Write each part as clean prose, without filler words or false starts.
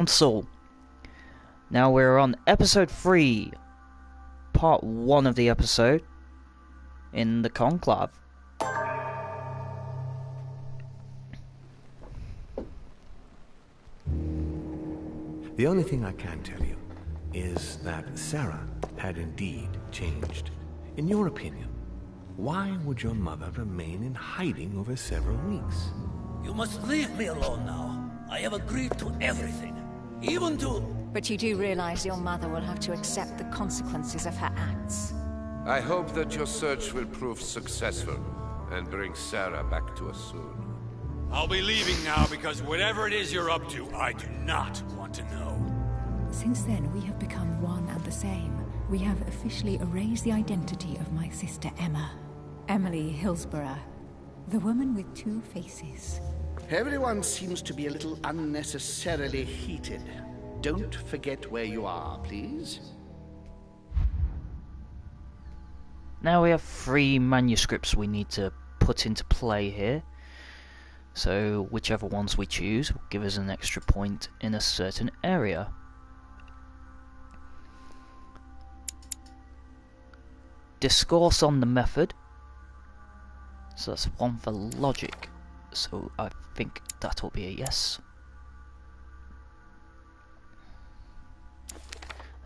Council. Now we're on episode 3, part 1 of the episode, in the Conclave. The only thing I can tell you is that Sarah had indeed changed. In your opinion, why would your mother remain in hiding over several weeks? You must leave me alone now. I have agreed to everything, even to... But you do realize your mother will have to accept the consequences of her acts. I hope that your search will prove successful and bring Sarah back to us soon. I'll be leaving now because whatever it is you're up to, I do not want to know. Since then, we have become one and the same. We have officially erased the identity of my sister Emma. Emily Hillsborough. The woman with two faces. Everyone seems to be a little unnecessarily heated. Don't forget where you are, please. Now we have 3 manuscripts we need to put into play here. So whichever ones we choose will give us an extra point in a certain area. Discourse on the method. So that's 1 for logic. So I think that'll be a yes.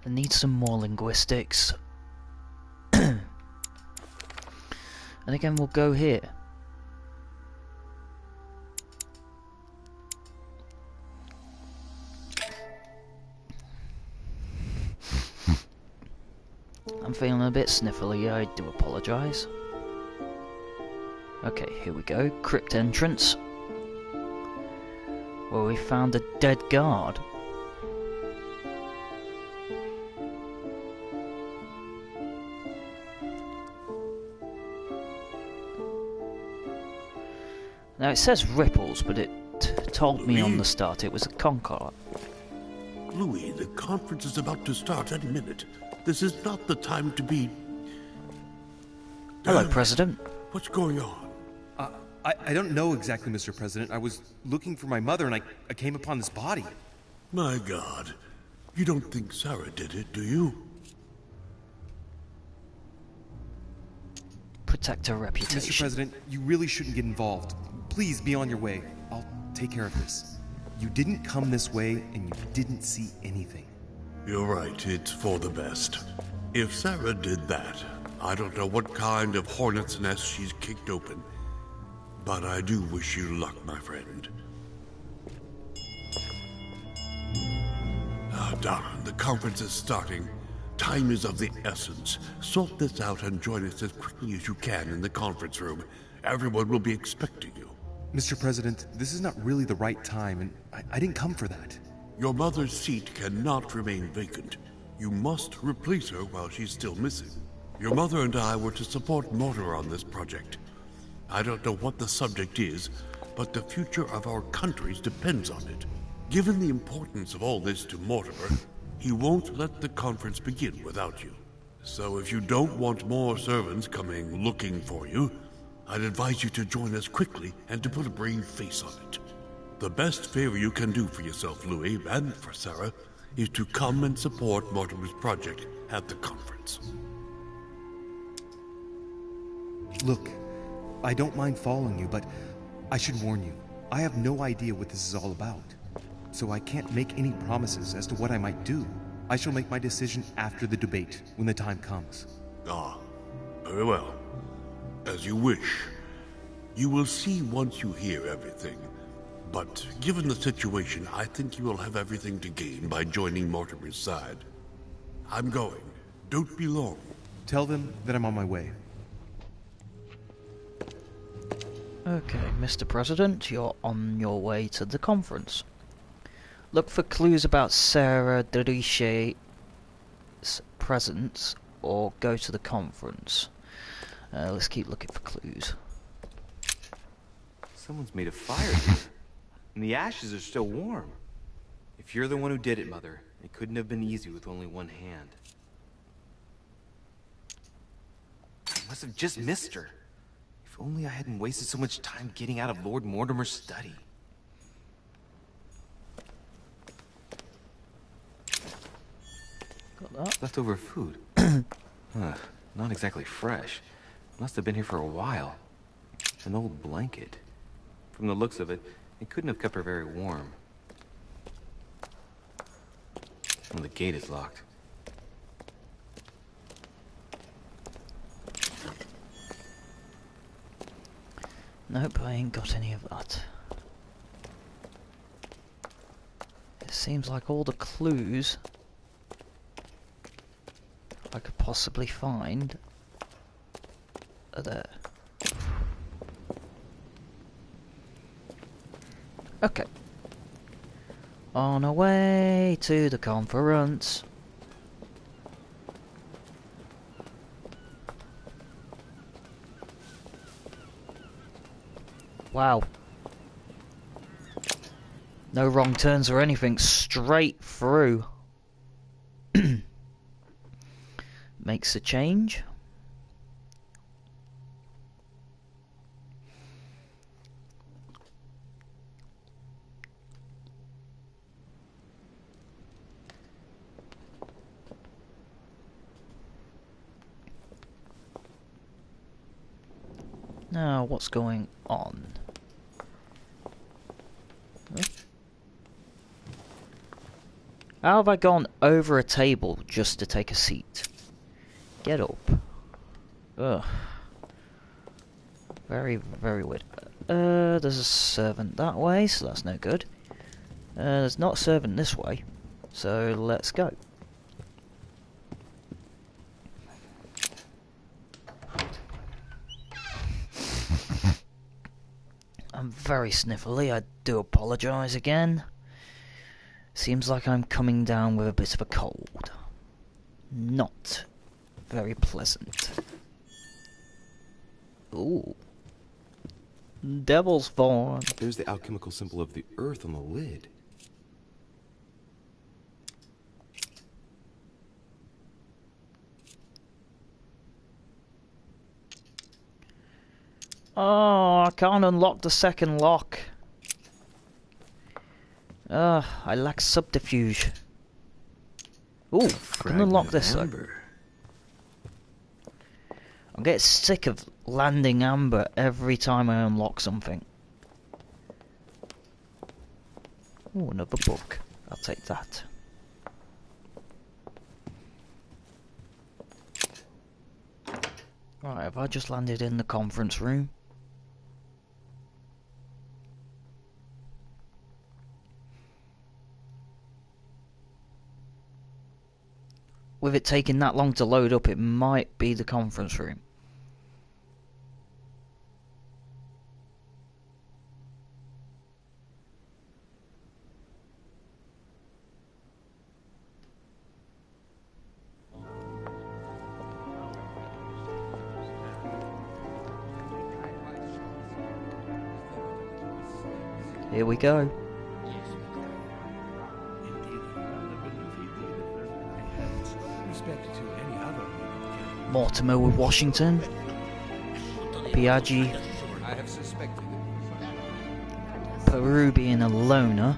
I need some more linguistics. And again we'll go here. I'm feeling a bit sniffly, I do apologise. Okay, here we go. Crypt entrance. Where we found a dead guard. Now it says ripples, but it told me on the start it was a conclave. Louis, the conference is about to start any minute. This is not the time to be... Hello, President. What's going on? I don't know exactly, Mr. President. I was looking for my mother and I came upon this body. My God. You don't think Sarah did it, do you? Protect her reputation. Mr. President, you really shouldn't get involved. Please be on your way. I'll take care of this. You didn't come this way and you didn't see anything. You're right, it's for the best. If Sarah did that, I don't know what kind of hornet's nest she's kicked open. But I do wish you luck, my friend. Darling, the conference is starting. Time is of the essence. Sort this out and join us as quickly as you can in the conference room. Everyone will be expecting you. Mr. President, this is not really the right time, and I didn't come for that. Your mother's seat cannot remain vacant. You must replace her while she's still missing. Your mother and I were to support Mortimer on this project. I don't know what the subject is, but the future of our countries depends on it. Given the importance of all this to Mortimer, he won't let the conference begin without you. So if you don't want more servants coming looking for you, I'd advise you to join us quickly and to put a brave face on it. The best favor you can do for yourself, Louis, and for Sarah, is to come and support Mortimer's project at the conference. Look, I don't mind following you, but I should warn you. I have no idea what this is all about. So I can't make any promises as to what I might do. I shall make my decision after the debate, when the time comes. Ah, very well. As you wish. You will see once you hear everything. But given the situation, I think you will have everything to gain by joining Mortimer's side. I'm going. Don't be long. Tell them that I'm on my way. Okay, Mr. President, you're on your way to the conference. Look for clues about Sarah Deriche's presence, or go to the conference. Let's keep looking for clues. Someone's made a fire here, and the ashes are still warm. If you're the one who did it, Mother, it couldn't have been easy with only one hand. I must have just missed her. If only I hadn't wasted so much time getting out of Lord Mortimer's study. that? Leftover food. Not exactly fresh. Must have been here for a while. An old blanket. From the looks of it, it couldn't have kept her very warm. And the gate is locked. Nope, I ain't got any of that. It seems like all the clues I could possibly find are there. Okay. On our way to the conference. Wow. No wrong turns or anything, straight through. Makes a change. Now, what's going on? How have I gone over a table just to take a seat? Get up. Ugh. Very, very weird. There's a servant that way, so that's no good. There's not a servant this way, so let's go. I'm very sniffly, I do apologise again. Seems like I'm coming down with a bit of a cold. Not very pleasant. Ooh. Devil's Fawn. There's the alchemical symbol of the earth on the lid. Oh, I can't unlock the second lock. I lack subterfuge. Ooh, I can unlock this though. I get sick of landing amber every time I unlock something. Ooh, another book. I'll take that. Right, have I just landed in the conference room? With it taking that long to load up, it might be the conference room. Here we go. Mortimer with Washington. Piaggi. I have suspected it. Peru being a loner.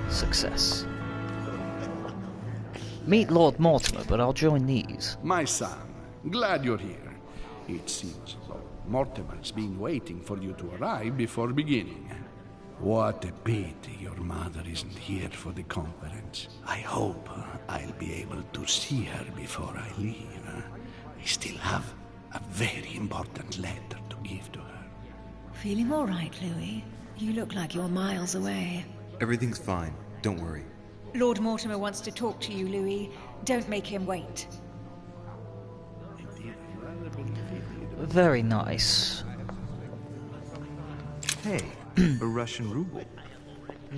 Success. Meet Lord Mortimer, but I'll join these. My son, glad you're here. It seems Lord Mortimer's been waiting for you to arrive before beginning. What a pity your mother isn't here for the conference. I hope I'll be able to see her before I leave. I still have a very important letter to give to her. Feeling all right, Louis? You look like you're miles away. Everything's fine. Don't worry. Lord Mortimer wants to talk to you, Louis. Don't make him wait. Very nice. Hey, a Russian ruble.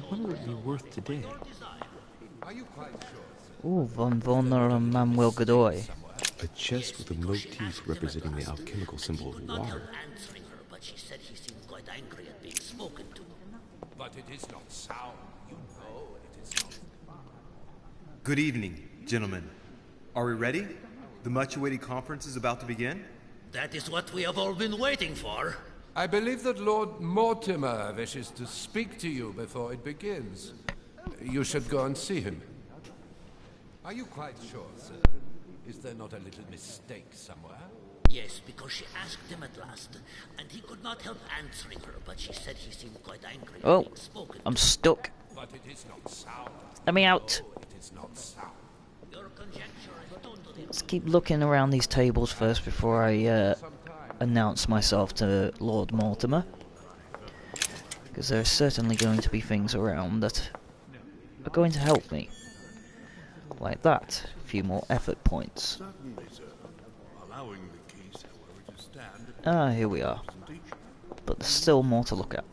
What will it be worth today? Ooh, Von Bonner and Manuel Godoy. A chest with a motif representing the alchemical symbol of water. But she said he seemed quite angry at being spoken to. But it is not sound. You know it is not. Good evening, gentlemen. Are we ready? The much-awaited conference is about to begin? That is what we have all been waiting for. I believe that Lord Mortimer wishes to speak to you before it begins. You should go and see him. Are you quite sure, sir? Is there not a little mistake somewhere? Yes, because she asked him at last, and he could not help answering her, but she said he seemed quite angry. Oh, I'm stuck. But it is not sound. Let me out. No, it is not sound. Your conjecture is totally... Let's keep looking around these tables first before I announce myself to Lord Mortimer. Because there are certainly going to be things around that are going to help me. Like that. A few more effort points. Ah, here we are. But there's still more to look at.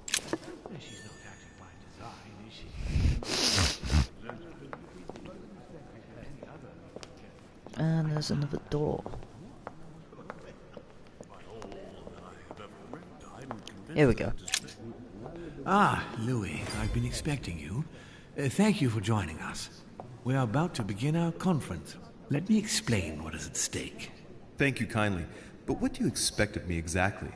And there's another door. Here we go. Ah, Louis, I've been expecting you. Thank you for joining us. We are about to begin our conference. Let me explain what is at stake. Thank you kindly, but what do you expect of me exactly?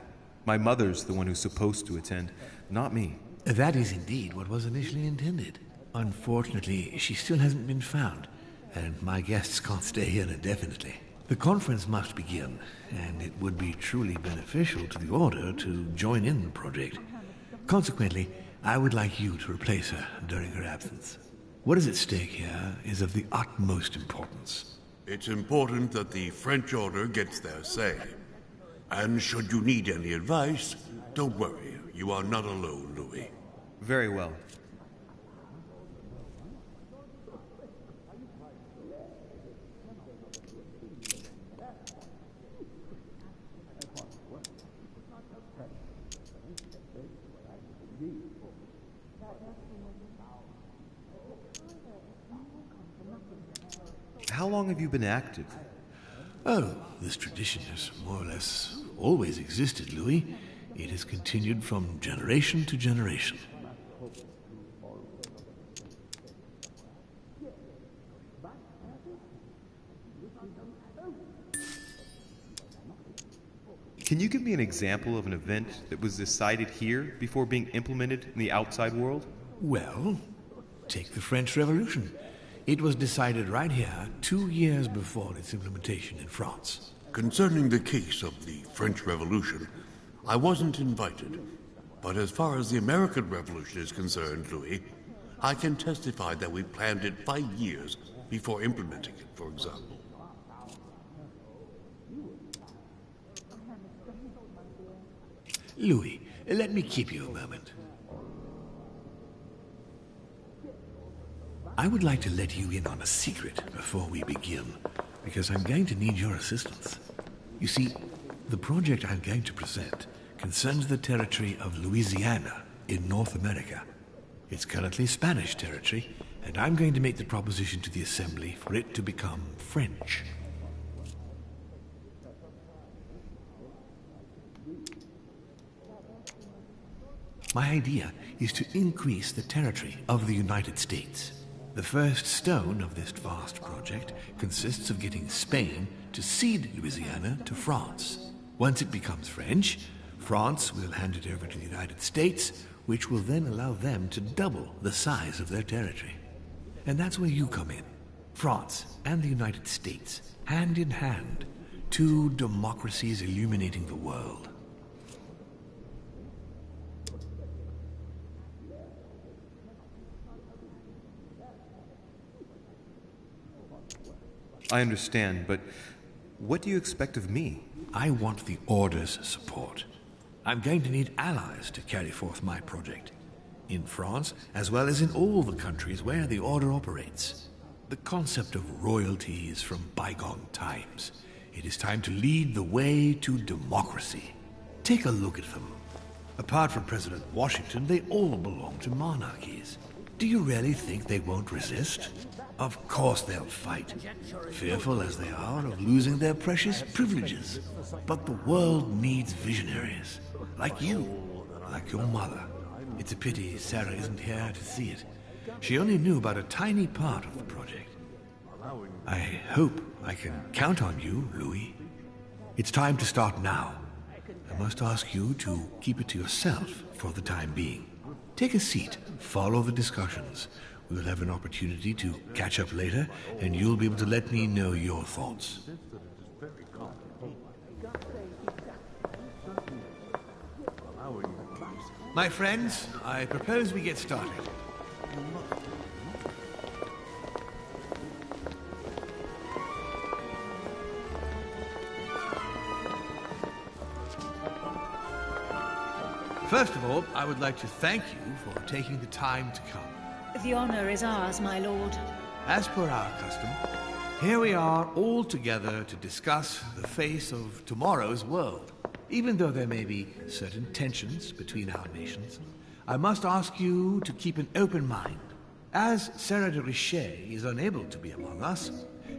My mother's the one who's supposed to attend, not me. That is indeed what was initially intended. Unfortunately, she still hasn't been found, and my guests can't stay here indefinitely. The conference must begin, and it would be truly beneficial to the Order to join in the project. Consequently, I would like you to replace her during her absence. What is at stake here is of the utmost importance. It's important that the French Order gets their say. And should you need any advice, don't worry. You are not alone, Louis. Very well. How long have you been active? Oh, this tradition has more or less always existed, Louis. It has continued from generation to generation. Can you give me an example of an event that was decided here before being implemented in the outside world? Well, take the French Revolution. It was decided right here 2 years before its implementation in France. Concerning the case of the French Revolution, I wasn't invited. But as far as the American Revolution is concerned, Louis, I can testify that we planned it 5 years before implementing it, for example. Louis, let me keep you a moment. I would like to let you in on a secret before we begin, because I'm going to need your assistance. You see, the project I'm going to present concerns the territory of Louisiana in North America. It's currently Spanish territory, and I'm going to make the proposition to the Assembly for it to become French. My idea is to increase the territory of the United States. The first stone of this vast project consists of getting Spain to cede Louisiana to France. Once it becomes French, France will hand it over to the United States, which will then allow them to double the size of their territory. And that's where you come in. France and the United States, hand in hand, two democracies illuminating the world. I understand, but what do you expect of me? I want the Order's support. I'm going to need allies to carry forth my project. In France, as well as in all the countries where the Order operates. The concept of royalty is from bygone times. It is time to lead the way to democracy. Take a look at them. Apart from President Washington, they all belong to monarchies. Do you really think they won't resist? Of course they'll fight, fearful as they are of losing their precious privileges. But the world needs visionaries, like you, like your mother. It's a pity Sarah isn't here to see it. She only knew about a tiny part of the project. I hope I can count on you, Louis. It's time to start now. I must ask you to keep it to yourself for the time being. Take a seat, follow the discussions. We'll have an opportunity to catch up later, and you'll be able to let me know your thoughts. My friends, I propose we get started. First of all, I would like to thank you for taking the time to come. The honor is ours, my lord. As per our custom, here we are all together to discuss the face of tomorrow's world. Even though there may be certain tensions between our nations, I must ask you to keep an open mind. As Sarah de Richet is unable to be among us,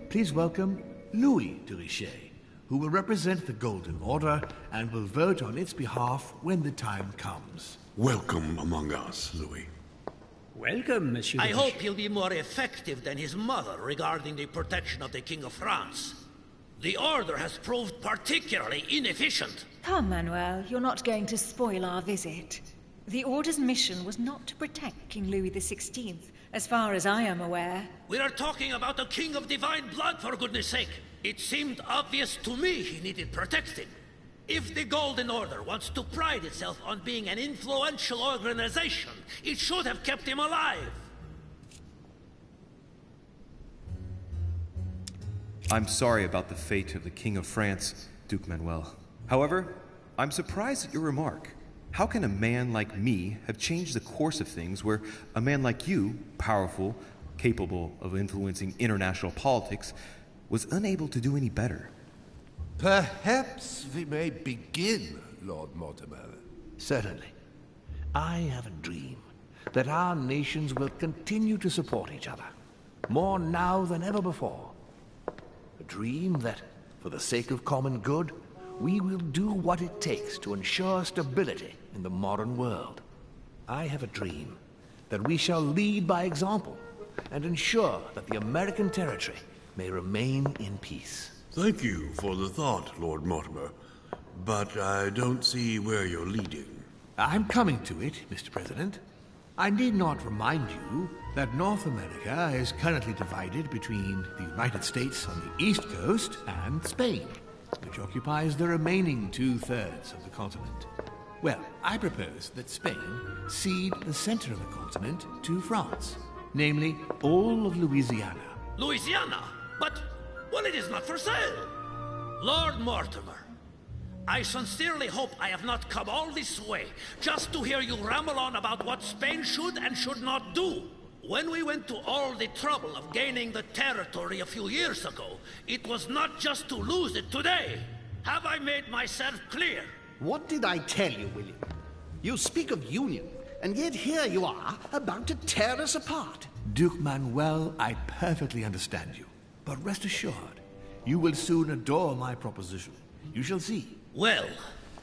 please welcome Louis de Richet, who will represent the Golden Order and will vote on its behalf when the time comes. Welcome among us, Louis. Welcome, Monsieur. I hope he'll be more effective than his mother regarding the protection of the King of France. The Order has proved particularly inefficient. Come, Manuel, you're not going to spoil our visit. The Order's mission was not to protect King Louis XVI, as far as I am aware. We are talking about a king of divine blood, for goodness sake. It seemed obvious to me he needed protecting. If the Golden Order wants to pride itself on being an influential organization, it should have kept him alive. I'm sorry about the fate of the King of France, Duke Manuel. However, I'm surprised at your remark. How can a man like me have changed the course of things where a man like you, powerful, capable of influencing international politics, was unable to do any better? Perhaps we may begin, Lord Mortimer. Certainly. I have a dream that our nations will continue to support each other, more now than ever before. A dream that, for the sake of common good, we will do what it takes to ensure stability in the modern world. I have a dream that we shall lead by example and ensure that the American territory may remain in peace. Thank you for the thought, Lord Mortimer, but I don't see where you're leading. I'm coming to it, Mr. President. I need not remind you that North America is currently divided between the United States on the east coast and Spain, which occupies the remaining 2/3 of the continent. Well, I propose that Spain cede the center of the continent to France, namely all of Louisiana. Louisiana? But, well, it is not for sale. Lord Mortimer, I sincerely hope I have not come all this way just to hear you ramble on about what Spain should and should not do. When we went to all the trouble of gaining the territory a few years ago, it was not just to lose it today. Have I made myself clear? What did I tell you, William? You speak of union, and yet here you are, about to tear us apart. Duke Manuel, I perfectly understand you. But rest assured, you will soon adore my proposition. You shall see. Well,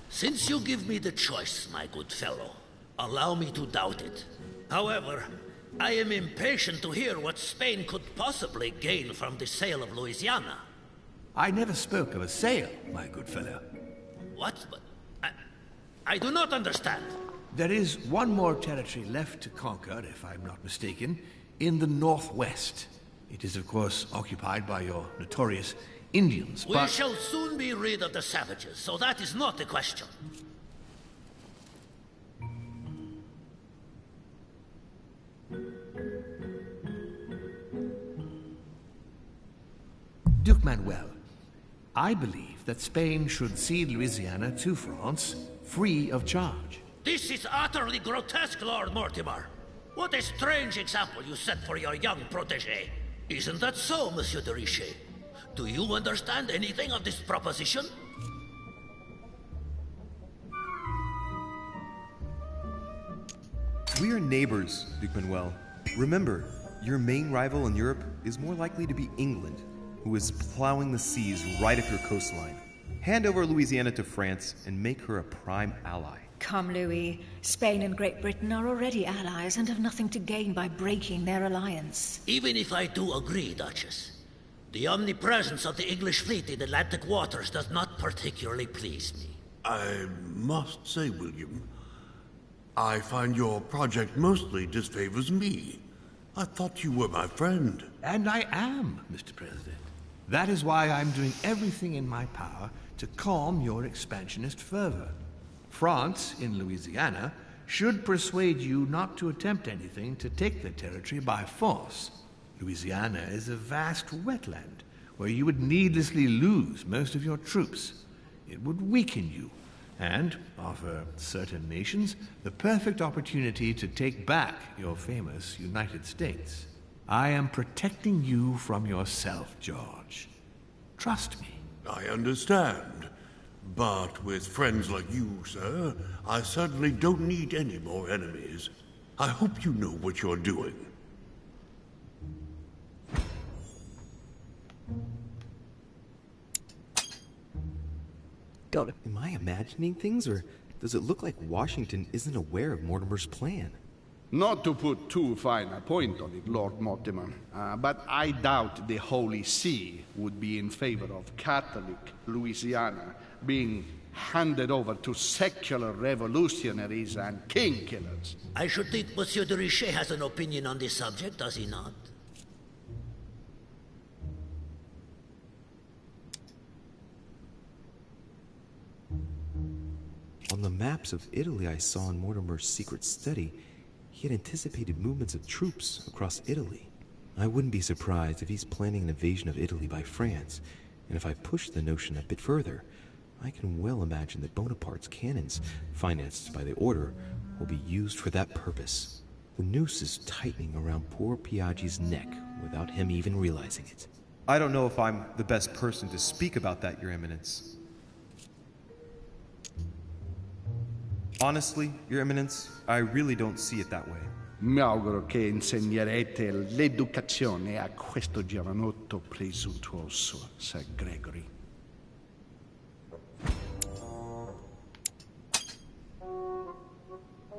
since you give me the choice, my good fellow, allow me to doubt it. However, I am impatient to hear what Spain could possibly gain from the sale of Louisiana. I never spoke of a sale, my good fellow. What? But I do not understand. There is one more territory left to conquer, if I'm not mistaken, in the northwest. It is, of course, occupied by your notorious Indians, but... We shall soon be rid of the savages, so that is not the question. Duke Manuel, I believe that Spain should cede Louisiana to France, free of charge. This is utterly grotesque, Lord Mortimer. What a strange example you set for your young protégé. Isn't that so, Monsieur de Richet? Do you understand anything of this proposition? We are neighbors, Duke Manuel. Remember, your main rival in Europe is more likely to be England, who is plowing the seas right up your coastline. Hand over Louisiana to France and make her a prime ally. Come, Louis. Spain and Great Britain are already allies and have nothing to gain by breaking their alliance. Even if I do agree, Duchess, The omnipresence of the English fleet in Atlantic waters does not particularly please me. I must say, William, I find your project mostly disfavors me. I thought you were my friend. And I am, Mr. President. That is why I'm doing everything in my power to calm your expansionist fervor. France, in Louisiana, should persuade you not to attempt anything to take the territory by force. Louisiana is a vast wetland where you would needlessly lose most of your troops. It would weaken you and offer certain nations the perfect opportunity to take back your famous United States. I am protecting you from yourself, George. Trust me. I understand. But with friends like you, sir, I certainly don't need any more enemies. I hope you know what you're doing. Got him. Am I imagining things, or does it look like Washington isn't aware of Mortimer's plan? Not to put too fine a point on it, Lord Mortimer, but I doubt the Holy See would be in favor of Catholic Louisiana being handed over to secular revolutionaries and king killers. I should think Monsieur de Richet has an opinion on this subject, does he not? On the maps of Italy I saw in Mortimer's secret study, he had anticipated movements of troops across Italy. I wouldn't be surprised if he's planning an invasion of Italy by France, and if I push the notion a bit further, I can well imagine that Bonaparte's cannons, financed by the Order, will be used for that purpose. The noose is tightening around poor Piaggi's neck without him even realizing it. I don't know if I'm the best person to speak about that, Your Eminence. Honestly, Your Eminence, I really don't see it that way. Mi auguro che insegnerete l'educazione a questo giovanotto presuntuoso, Sir Gregory.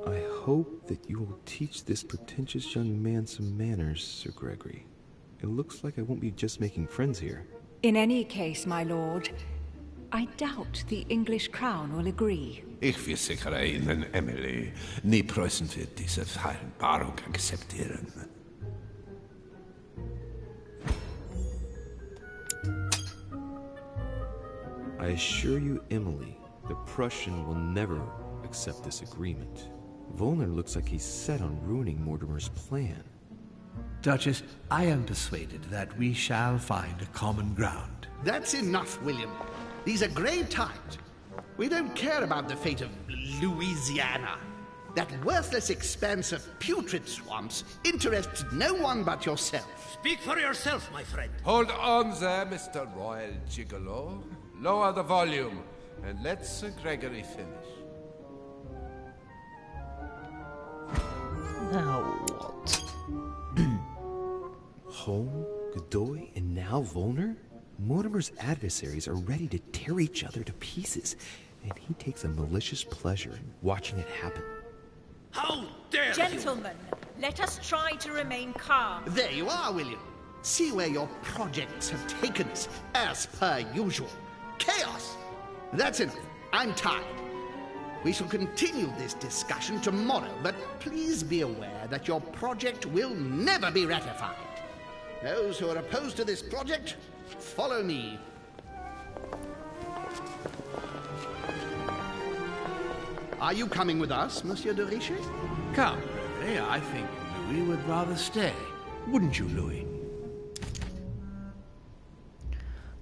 I hope that you will teach this pretentious young man some manners, Sir Gregory. It looks like I won't be just making friends here. In any case, my lord, I doubt the English crown will agree. Ich versichere Ihnen, Emily, nie Preußen wird diese Vereinbarung akzeptieren. I assure you, Emily, the Prussian will never accept this agreement. Volner looks like he's set on ruining Mortimer's plan. Duchess, I am persuaded that we shall find a common ground. That's enough, William. These are grave times. We don't care about the fate of Louisiana. That worthless expanse of putrid swamps interests no one but yourself. Speak for yourself, my friend. Hold on there, Mr. Royal Gigolo. Lower the volume, and let Sir Gregory finish. Now what? Holm, Godoy, and now Volner? Mortimer's adversaries are ready to tear each other to pieces, and he takes a malicious pleasure in watching it happen. How dare you! Gentlemen, let us try to remain calm. There you are, William. See where your projects have taken us, as per usual. Chaos! That's enough. I'm tired. We shall continue this discussion tomorrow, but please be aware that your project will never be ratified. Those who are opposed to this project, follow me. Are you coming with us, Monsieur de Richet? Come, Gregory, I think Louis would rather stay. Wouldn't you, Louis?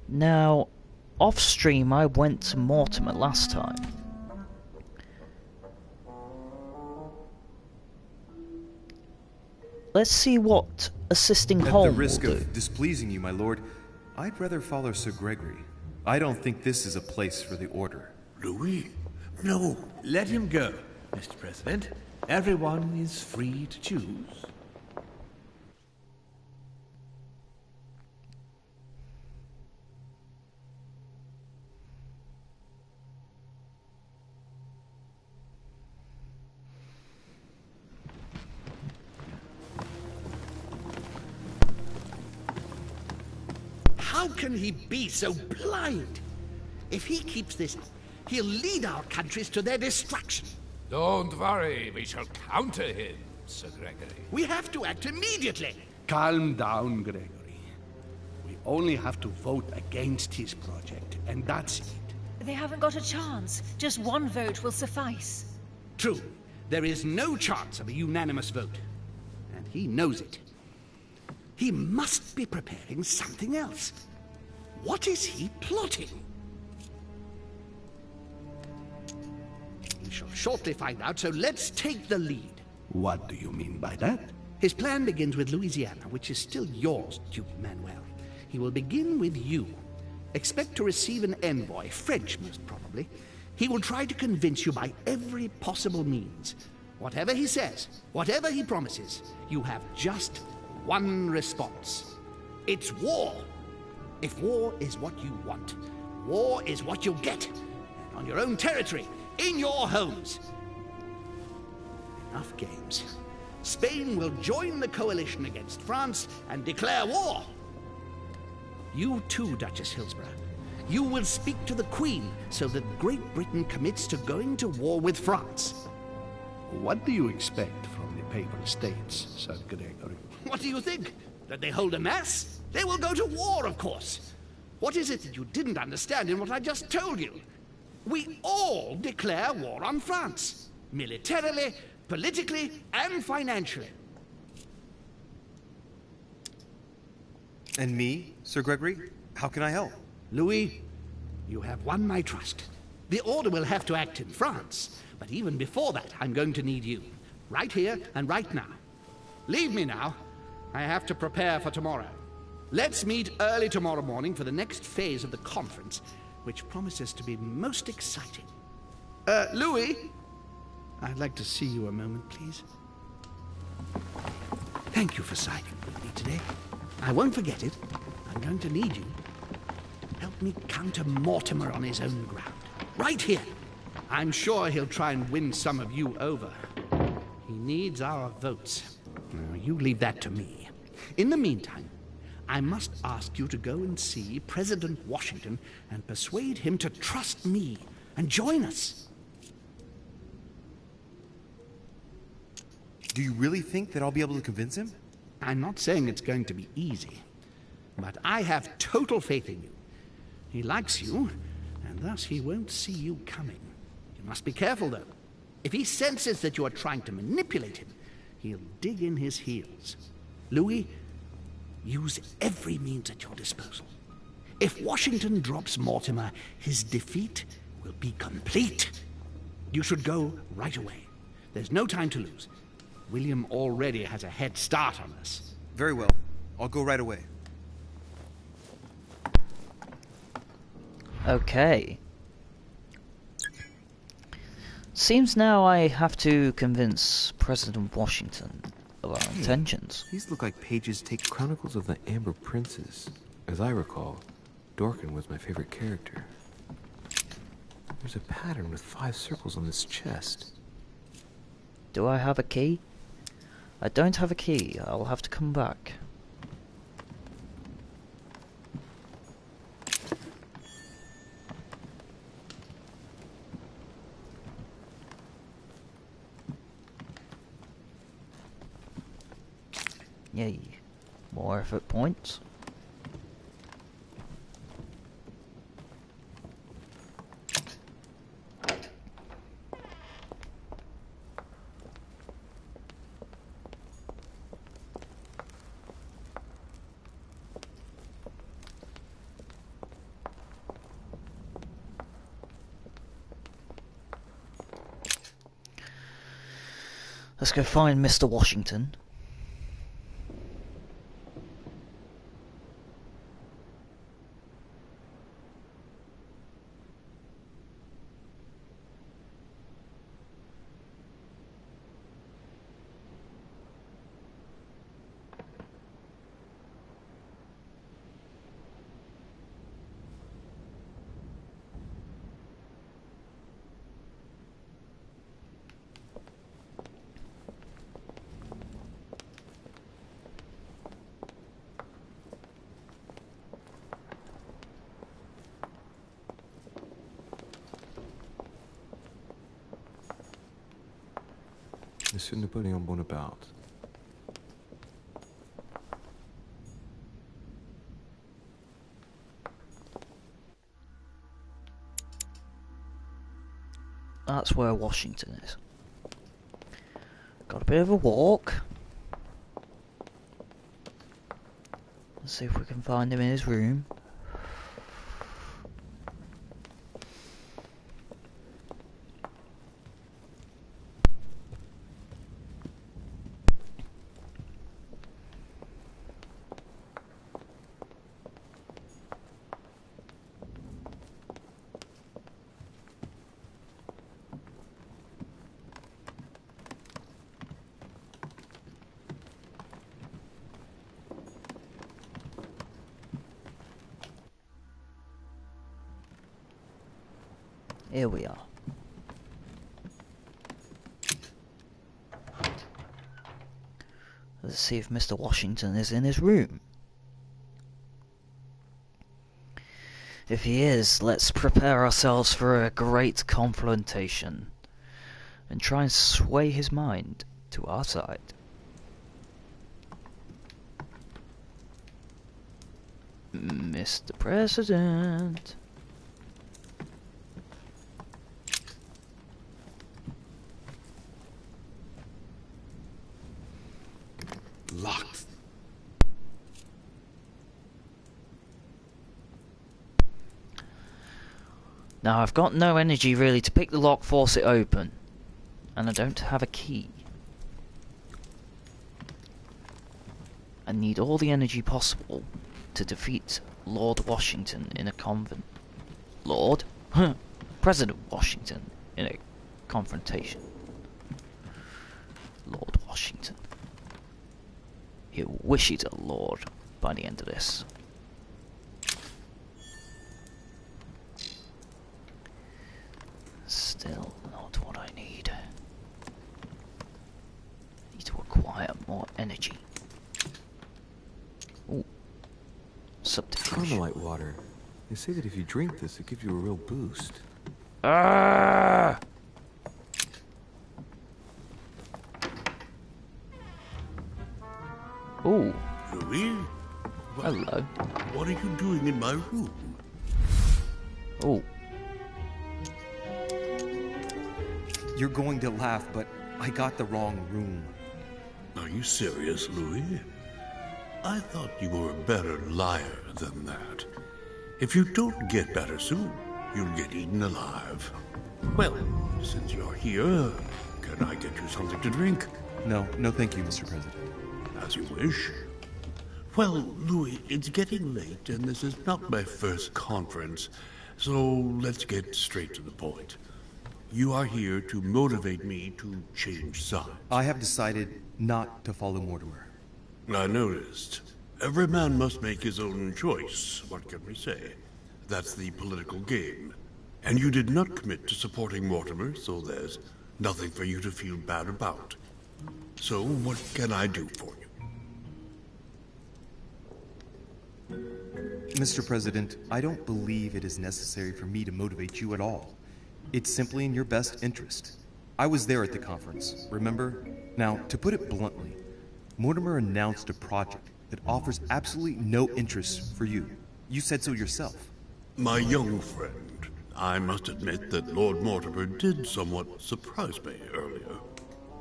Now, off stream, I went to Mortimer last time. Let's see what assisting Holm will do. At the risk of displeasing you, my lord, I'd rather follow Sir Gregory. I don't think this is a place for the Order. Louis? No. Let him go, Mr. President. Everyone is free to choose. How can he be so blind? If he keeps this up, he'll lead our countries to their destruction. Don't worry, we shall counter him, Sir Gregory. We have to act immediately. Calm down, Gregory. We only have to vote against his project, and that's it. They haven't got a chance. Just one vote will suffice. True. There is no chance of a unanimous vote. And he knows it. He must be preparing something else. What is he plotting? We shall shortly find out, so let's take the lead. What do you mean by that? His plan begins with Louisiana, which is still yours, Duke Manuel. He will begin with you. Expect to receive an envoy, French most probably. He will try to convince you by every possible means. Whatever he says, whatever he promises, you have just one response. It's war. If war is what you want, war is what you'll get. And on your own territory, in your homes. Enough games. Spain will join the coalition against France and declare war. You too, Duchess Hillsborough. You will speak to the Queen so that Great Britain commits to going to war with France. What do you expect from the Papal States, Sir Gregory? What do you think? That they hold a mass? They will go to war, of course. What is it that you didn't understand in what I just told you? We all declare war on France. Militarily, politically, and financially. And me, Sir Gregory? How can I help? Louis, you have won my trust. The Order will have to act in France, but even before that, I'm going to need you. Right here and right now. Leave me now. I have to prepare for tomorrow. Let's meet early tomorrow morning for the next phase of the conference, which promises to be most exciting. Louis? I'd like to see you a moment, please. Thank you for signing with me today. I won't forget it. I'm going to need you. Help me counter Mortimer on his own ground. Right here. I'm sure he'll try and win some of you over. He needs our votes. Now, you leave that to me. In the meantime, I must ask you to go and see President Washington and persuade him to trust me and join us. Do you really think that I'll be able to convince him? I'm not saying it's going to be easy, but I have total faith in you. He likes you, and thus he won't see you coming. You must be careful, though. If he senses that you are trying to manipulate him, he'll dig in his heels. Louis, use every means at your disposal. If Washington drops Mortimer, his defeat will be complete. You should go right away. There's no time to lose. William already has a head start on us. Very well. I'll go right away. Okay. Seems now I have to convince President Washington of our intentions. These look like pages take Chronicles of the Amber Princes. As I recall, Dorkin was my favorite character. There's a pattern with 5 circles on this chest. Do I have a key? I don't have a key. I'll have to come back. Yay. More effort points. Let's go find Mr. Washington. Monsieur Napoleon Bonaparte. That's where Washington is. Got a bit of a walk. Let's see if we can find him in his room. Here we are. Let's see if Mr. Washington is in his room. If he is, let's prepare ourselves for a great confrontation and try and sway his mind to our side. Mr. President. Locked. Now I've got no energy really to pick the lock, force it open, and I don't have a key. I need all the energy possible to defeat Lord Washington in a convent. Lord? President Washington in a confrontation. Lord Washington. He'll wish he's a lord by the end of this. Still not what I need. I need to acquire more energy. Ooh. Subterfuge. Carmelite water. They say that if you drink this, it gives you a real boost. Ah! Ooh. Louis? Hello. What are you doing in my room? Oh. You're going to laugh, but I got the wrong room. Are you serious, Louis? I thought you were a better liar than that. If you don't get better soon, you'll get eaten alive. Well, since you're here, can I get you something to drink? No, thank you, Mr. President. As you wish. Well, Louis, it's getting late, and this is not my first conference, so let's get straight to the point. You are here to motivate me to change sides. I have decided not to follow Mortimer. I noticed. Every man must make his own choice. What can we say? That's the political game. And you did not commit to supporting Mortimer, so there's nothing for you to feel bad about. So, what can I do for you? Mr. President, I don't believe it is necessary for me to motivate you at all. It's simply in your best interest. I was there at the conference, remember? Now, to put it bluntly, Mortimer announced a project that offers absolutely no interest for you. You said so yourself. My young friend, I must admit that Lord Mortimer did somewhat surprise me earlier.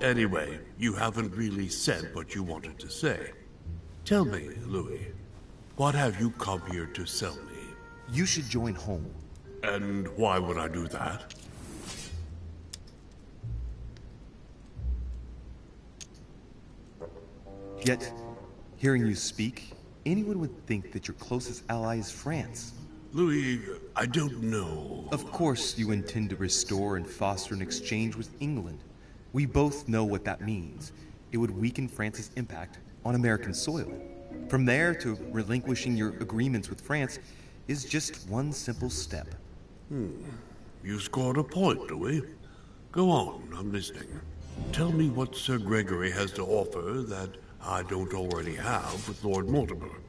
Anyway, you haven't really said what you wanted to say. Tell me, Louis, what have you come here to sell me? You should join home. And why would I do that? Yet, hearing you speak, anyone would think that your closest ally is France. Louis, I don't know. Of course you intend to restore and foster an exchange with England. We both know what that means. It would weaken France's impact on American soil. From there to relinquishing your agreements with France is just one simple step. You scored a point, Louis. Go on, I'm listening. Tell me what Sir Gregory has to offer that I don't already have with Lord Mortimer.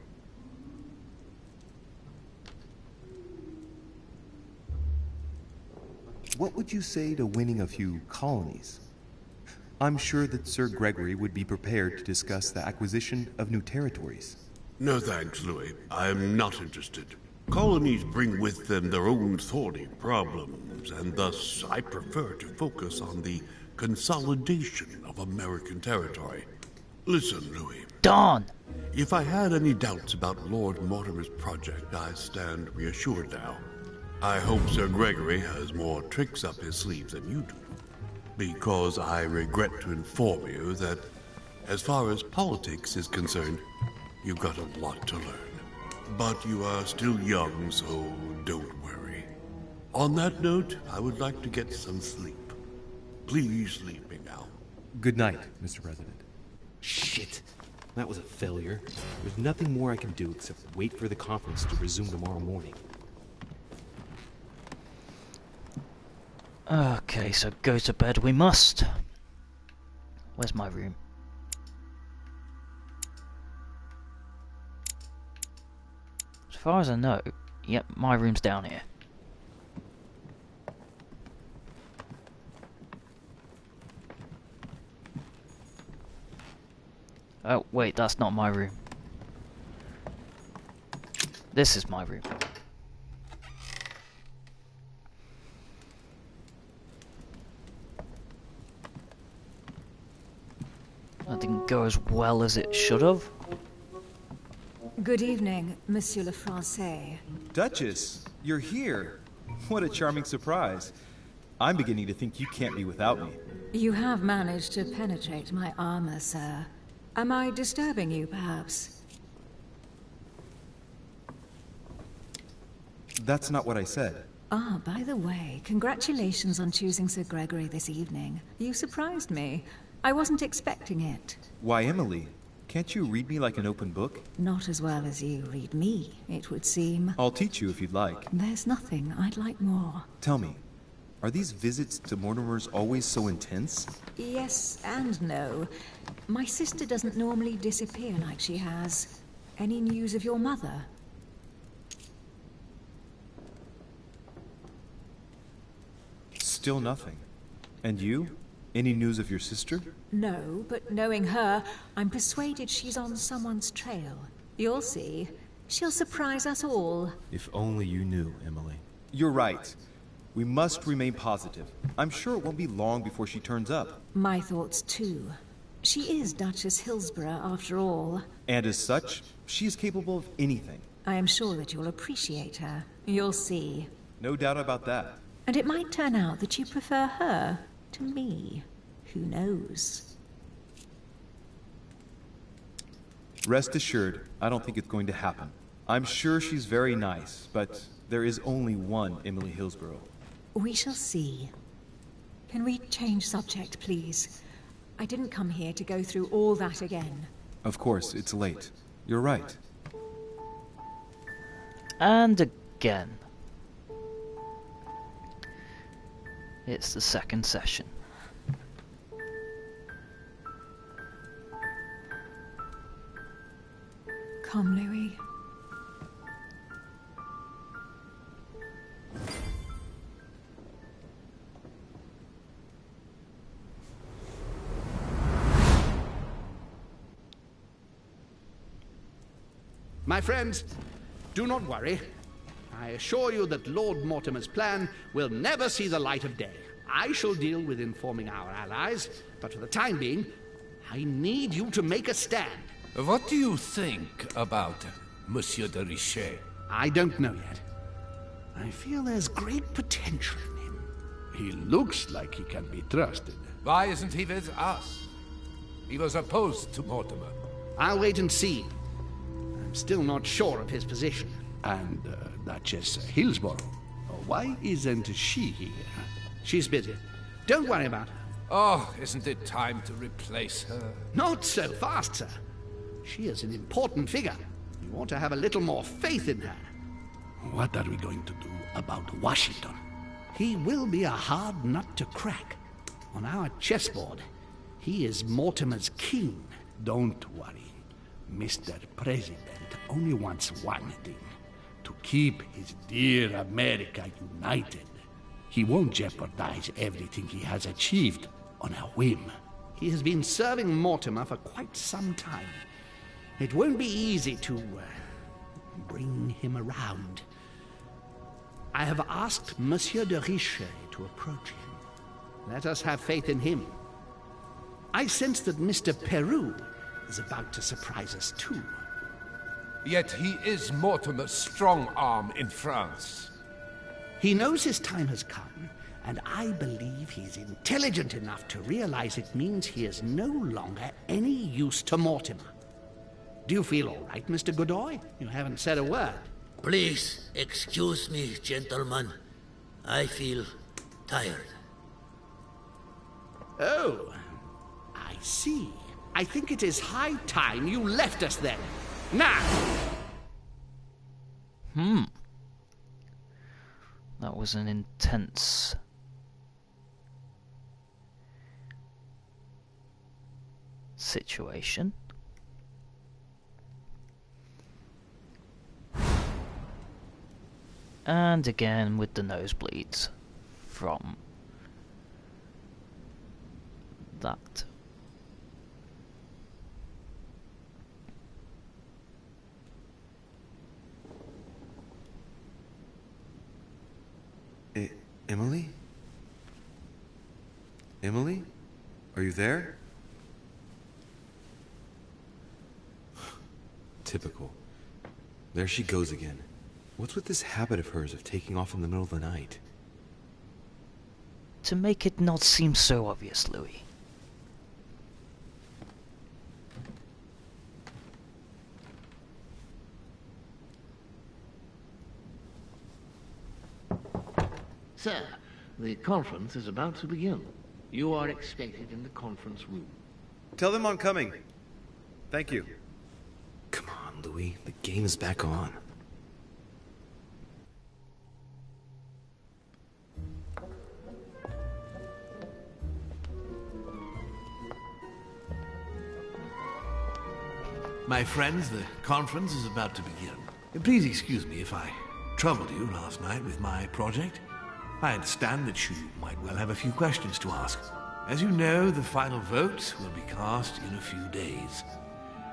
What would you say to winning a few colonies? I'm sure that Sir Gregory would be prepared to discuss the acquisition of new territories. No thanks, Louis. I am not interested. Colonies bring with them their own thorny problems, and thus I prefer to focus on the consolidation of American territory. Listen, Louis. Don! If I had any doubts about Lord Mortimer's project, I stand reassured now. I hope Sir Gregory has more tricks up his sleeve than you do, because I regret to inform you that, as far as politics is concerned, you've got a lot to learn. But you are still young, so don't worry. On that note, I would like to get some sleep. Please leave me now. Good night, Mr. President. Shit. That was a failure. There's nothing more I can do except wait for the conference to resume tomorrow morning. Okay, so go to bed we must. Where's my room? As far as I know, yep, my room's down here. Oh, wait, that's not my room. This is my room. That didn't go as well as it should have. Good evening, Monsieur le Français. Duchess, you're here. What a charming surprise. I'm beginning to think you can't be without me. You have managed to penetrate my armor, sir. Am I disturbing you, perhaps? That's not what I said. Ah, by the way, congratulations on choosing Sir Gregory this evening. You surprised me. I wasn't expecting it. Why, Emily? Can't you read me like an open book? Not as well as you read me, it would seem. I'll teach you if you'd like. There's nothing I'd like more. Tell me, are these visits to Mortimer's always so intense? Yes and no. My sister doesn't normally disappear like she has. Any news of your mother? Still nothing. And you? Any news of your sister? No, but knowing her, I'm persuaded she's on someone's trail. You'll see. She'll surprise us all. If only you knew, Emily. You're right. We must remain positive. I'm sure it won't be long before she turns up. My thoughts too. She is Duchess Hillsborough, after all. And as such, she is capable of anything. I am sure that you'll appreciate her. You'll see. No doubt about that. And it might turn out that you prefer her to me. Who knows? Rest assured, I don't think it's going to happen. I'm sure she's very nice, but there is only one Emily Hillsborough. We shall see. Can we change subject, please? I didn't come here to go through all that again. Of course, it's late. You're right. And again. It's the second session. Come, Louis. My friends, do not worry. I assure you that Lord Mortimer's plan will never see the light of day. I shall deal with informing our allies, but for the time being, I need you to make a stand. What do you think about Monsieur de Richet? I don't know yet. I feel there's great potential in him. He looks like he can be trusted. Why isn't he with us? He was opposed to Mortimer. I'll wait and see. I'm still not sure of his position. And Duchess Hillsborough? Why isn't she here? She's busy. Don't worry about her. Oh, isn't it time to replace her? Not so fast, sir. She is an important figure. You ought to have a little more faith in her. What are we going to do about Washington? He will be a hard nut to crack. On our chessboard, he is Mortimer's king. Don't worry. Mr. President only wants one thing. To keep his dear America united. He won't jeopardize everything he has achieved on a whim. He has been serving Mortimer for quite some time. It won't be easy to bring him around. I have asked Monsieur de Richet to approach him. Let us have faith in him. I sense that Mr. Peru is about to surprise us too. Yet he is Mortimer's strong arm in France. He knows his time has come, and I believe he's intelligent enough to realize it means he is no longer any use to Mortimer. Do you feel all right, Mr. Godoy? You haven't said a word. Please, excuse me, gentlemen. I feel tired. Oh, I see. I think it is high time you left us then. Now! That was an intense situation. And again with the nosebleeds from that. Emily? Emily? Are you there? Typical. There she goes again. What's with this habit of hers of taking off in the middle of the night? To make it not seem so obvious, Louis. Sir, the conference is about to begin. You are expected in the conference room. Tell them I'm coming. Thank you. Come on, Louis. The game is back on. My friends, the conference is about to begin. Please excuse me if I troubled you last night with my project. I understand that you might well have a few questions to ask. As you know, the final vote will be cast in a few days.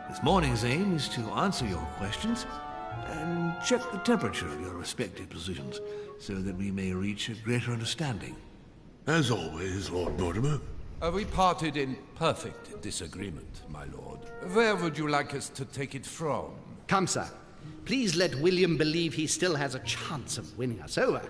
This morning's aim is to answer your questions and check the temperature of your respective positions so that we may reach a greater understanding. As always, Lord Mortimer. We parted in perfect disagreement, my lord. Where would you like us to take it from? Come, sir. Please let William believe he still has a chance of winning us over.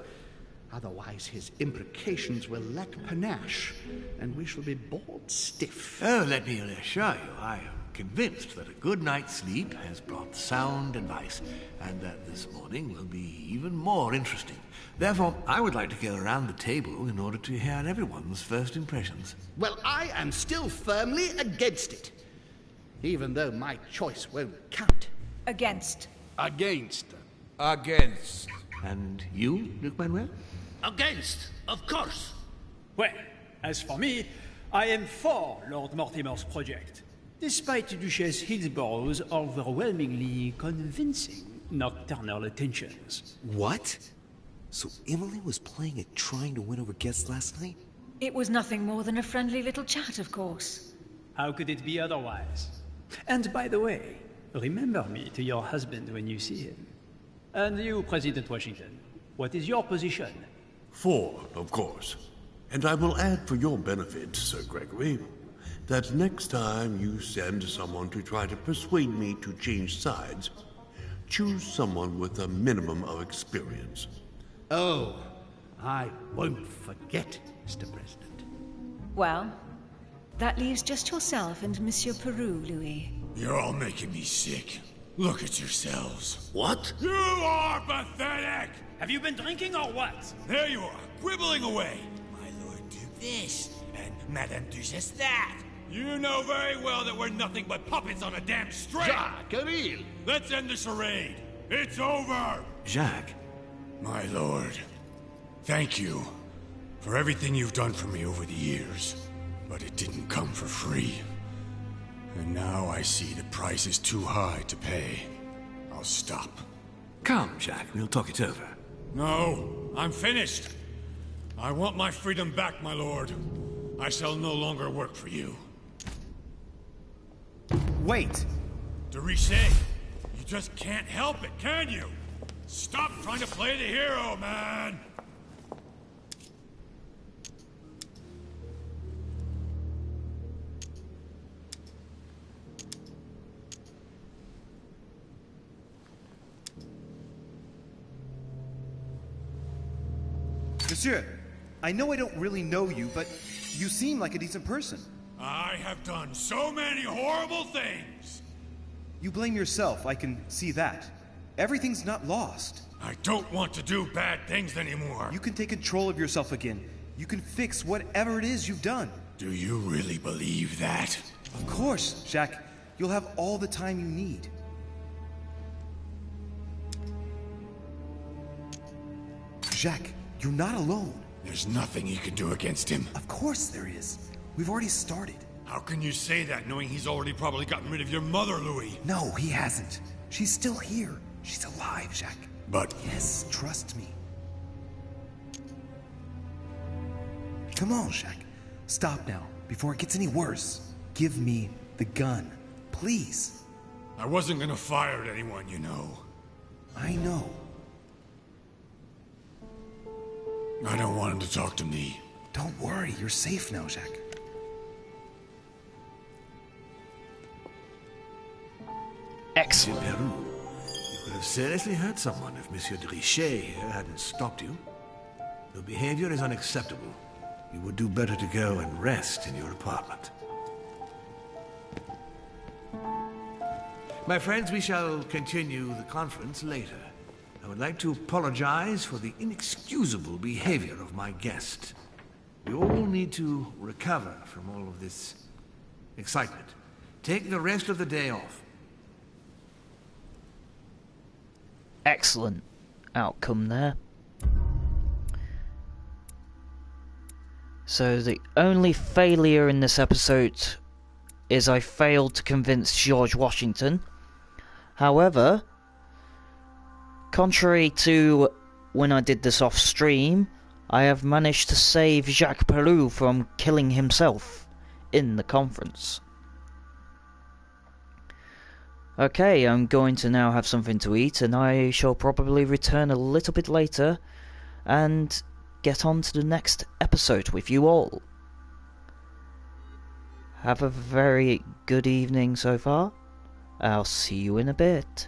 Otherwise, his imprecations will lack panache, and we shall be bored stiff. Oh, let me assure you, I am convinced that a good night's sleep has brought sound advice, and that this morning will be even more interesting. Therefore, I would like to go around the table in order to hear everyone's first impressions. Well, I am still firmly against it, even though my choice won't count. Against. Against. Against. And you, Luc Manuel? Against, of course. Well, as for me, I am for Lord Mortimer's project, despite Duchess Hillsborough's overwhelmingly convincing nocturnal attentions. What? So Emily was playing at trying to win over guests last night? It was nothing more than a friendly little chat, of course. How could it be otherwise? And by the way, remember me to your husband when you see him. And you, President Washington, what is your position? For, of course. And I will add for your benefit, Sir Gregory, that next time you send someone to try to persuade me to change sides, choose someone with a minimum of experience. Oh, I won't forget, Mr. President. Well, that leaves just yourself and Monsieur Peru, Louis. You're all making me sick. Look at yourselves. What? You are pathetic! Have you been drinking or what? There you are, quibbling away. My Lord Duke this, and Madame Duchess that. You know very well that we're nothing but puppets on a damn string. Jacques, Camille! Let's end the charade. It's over! Jacques. My lord, thank you for everything you've done for me over the years. But it didn't come for free. And now I see the price is too high to pay. I'll stop. Come, Jacques, we'll talk it over. No, I'm finished. I want my freedom back, my lord. I shall no longer work for you. Wait! De Richet, you just can't help it, can you? Stop trying to play the hero, man! Monsieur, I know I don't really know you, but you seem like a decent person. I have done so many horrible things! You blame yourself, I can see that. Everything's not lost. I don't want to do bad things anymore. You can take control of yourself again. You can fix whatever it is you've done. Do you really believe that? Of course, Jacques. You'll have all the time you need. Jacques, you're not alone. There's nothing he can do against him. Of course there is. We've already started. How can you say that, knowing he's already probably gotten rid of your mother, Louis? No, he hasn't. She's still here. She's alive, Jacques. But... Yes, trust me. Come on, Jacques. Stop now, before it gets any worse. Give me the gun, please. I wasn't gonna fire at anyone, you know. I know. I don't want him to talk to me. Don't worry, you're safe now, Jacques. Excellent. Monsieur Peru, you could have seriously hurt someone if Monsieur de Richet here hadn't stopped you. Your behavior is unacceptable. You would do better to go and rest in your apartment. My friends, we shall continue the conference later. I would like to apologize for the inexcusable behavior of my guest. We all need to recover from all of this excitement. Take the rest of the day off. Excellent outcome there. So the only failure in this episode is I failed to convince George Washington. However, contrary to when I did this off stream, I have managed to save Jacques Peru from killing himself in the conference. Okay, I'm going to now have something to eat, and I shall probably return a little bit later and get on to the next episode with you all. Have a very good evening so far. I'll see you in a bit.